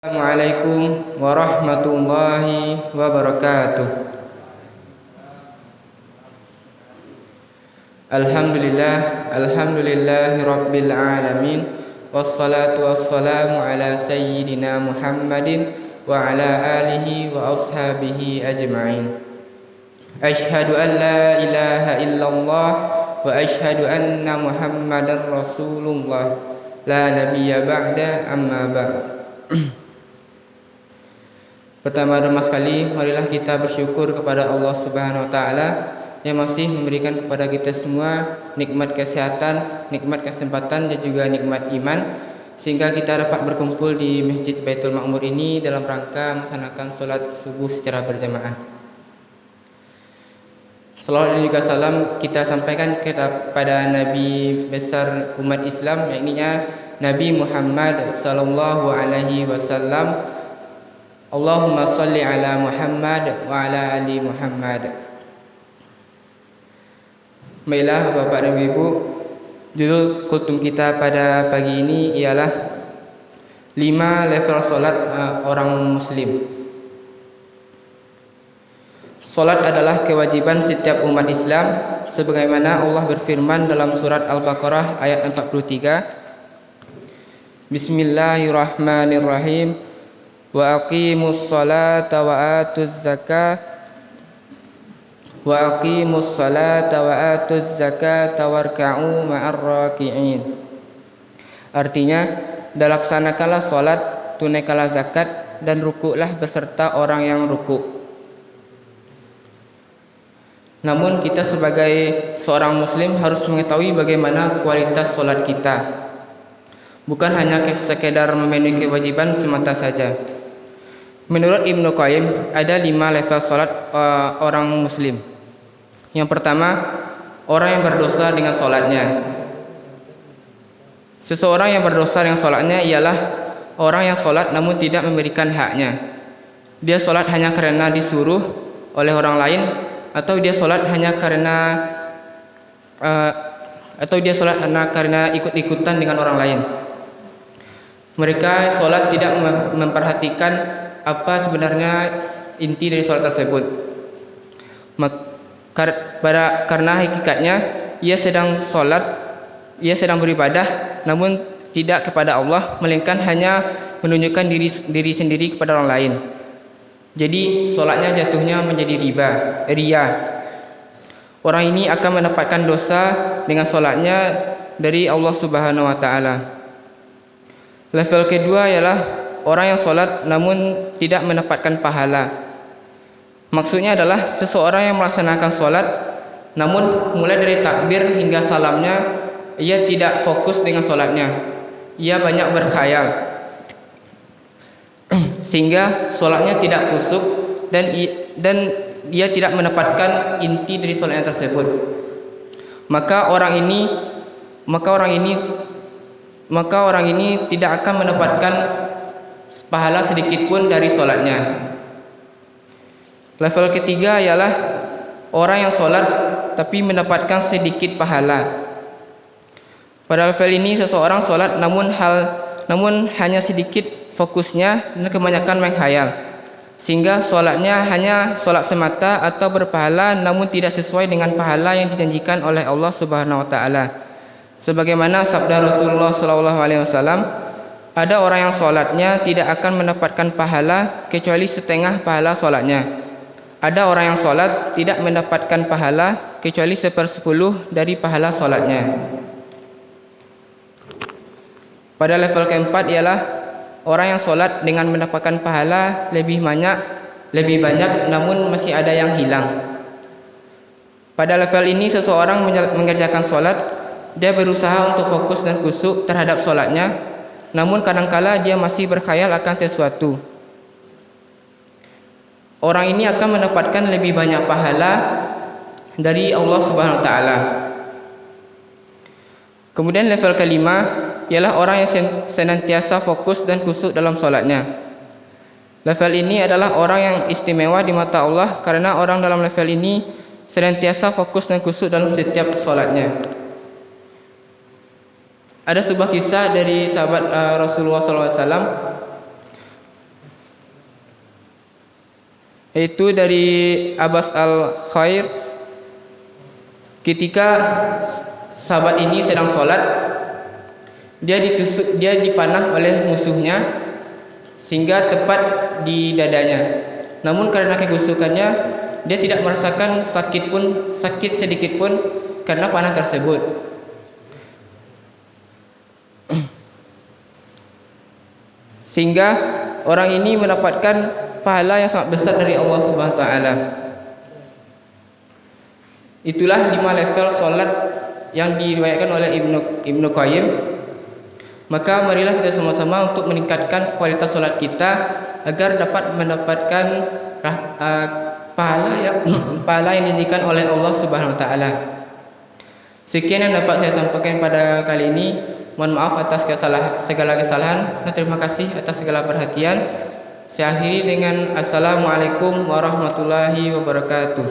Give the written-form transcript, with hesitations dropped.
Assalamualaikum warahmatullahi wabarakatuh. Alhamdulillahi rabbil alamin. Wassalatu wassalamu ala sayyidina Muhammadin wa ala alihi wa ashabihi ajma'in. Ashhadu an la ilaha illallah wa ashhadu anna Muhammadan Rasulullah. La nabiyya ba'da, amma ba'd. Pertama-tama sekali, marilah kita bersyukur kepada Allah Subhanahu wa taala yang masih memberikan kepada kita semua nikmat kesehatan, nikmat kesempatan dan juga nikmat iman, sehingga kita dapat berkumpul di Masjid Baitul Ma'mur ini dalam rangka melaksanakan salat subuh secara berjamaah. Salawat dan juga salam kita sampaikan kepada Nabi besar umat Islam, yakni Nabi Muhammad sallallahu alaihi wasallam. Allahumma salli ala Muhammad wa ala ali Muhammad. Baiklah Bapak dan Ibu, judul kultum kita pada pagi ini ialah 5 level solat orang muslim. Solat adalah kewajiban setiap umat Islam, sebagaimana Allah berfirman dalam surat Al-Baqarah ayat 43. Bismillahirrahmanirrahim. Wa aqimus salata wa atuz zakata warka'u ma'ar raki'in. Artinya, dan laksanakanlah salat, tunaikanlah zakat, dan rukuklah beserta orang yang rukuk. Namun kita sebagai seorang muslim harus mengetahui bagaimana kualitas salat kita. Bukan hanya sekedar memenuhi kewajiban semata saja. Menurut Ibnu Qayyim, ada 5 level salat orang muslim. Yang pertama, orang yang berdosa dengan salatnya. Seseorang yang berdosa dengan salatnya ialah orang yang salat namun tidak memberikan haknya. Dia salat hanya karena disuruh oleh orang lain, atau dia salat hanya karena ikut-ikutan dengan orang lain. Mereka salat tidak memperhatikan apa sebenarnya inti dari salat tersebut. Karena hakikatnya ia sedang salat, ia sedang beribadah, namun tidak kepada Allah, melainkan hanya menunjukkan diri sendiri kepada orang lain. Jadi salatnya jatuhnya menjadi riya. Orang ini akan mendapatkan dosa dengan salatnya dari Allah Subhanahu wa taala. Level kedua ialah orang yang salat namun tidak mendapatkan pahala. Maksudnya adalah seseorang yang melaksanakan salat namun mulai dari takbir hingga salamnya ia tidak fokus dengan salatnya. Ia banyak berkhayal sehingga salatnya tidak khusyuk dan ia tidak mendapatkan inti dari salatnya tersebut. Maka orang ini tidak akan mendapatkan pahala sedikit pun dari salatnya. Level ketiga ialah orang yang salat tapi mendapatkan sedikit pahala. Pada level ini seseorang salat namun hanya sedikit fokusnya dan kebanyakan menghayal, sehingga salatnya hanya salat semata atau berpahala namun tidak sesuai dengan pahala yang dijanjikan oleh Allah Subhanahu wa taala. Sebagaimana sabda Rasulullah sallallahu alaihi wasallam, ada orang yang salatnya tidak akan mendapatkan pahala kecuali setengah pahala salatnya. Ada orang yang salat tidak mendapatkan pahala kecuali 1/10 dari pahala salatnya. Pada level keempat ialah orang yang salat dengan mendapatkan pahala lebih banyak namun masih ada yang hilang. Pada level ini seseorang mengerjakan salat, dia berusaha untuk fokus dan khusyuk terhadap salatnya, namun kadangkala dia masih berkhayal akan sesuatu. Orang ini akan mendapatkan lebih banyak pahala dari Allah Subhanahu wa taala. Kemudian level kelima ialah orang yang senantiasa fokus dan khusyuk dalam salatnya. Level ini adalah orang yang istimewa di mata Allah karena orang dalam level ini senantiasa fokus dan khusyuk dalam setiap salatnya. Ada sebuah kisah dari sahabat Rasulullah SAW yaitu dari Abbas al-Khair. Ketika sahabat ini sedang sholat, dia dipanah oleh musuhnya sehingga tepat di dadanya. Namun karena kegusukannya, dia tidak merasakan sakit sedikit pun karena panah tersebut. Sehingga orang ini mendapatkan pahala yang sangat besar dari Allah Subhanahu wa taala. Itulah 5 level salat yang diriwayatkan oleh Ibnu Qayyim. Maka marilah kita sama-sama untuk meningkatkan kualitas salat kita agar dapat mendapatkan pahala yang dijanjikan oleh Allah Subhanahu wa taala. Sekian yang dapat saya sampaikan pada kali ini. Mohon maaf atas segala kesalahan dan terima kasih atas segala perhatian. Saya akhiri dengan assalamualaikum warahmatullahi wabarakatuh.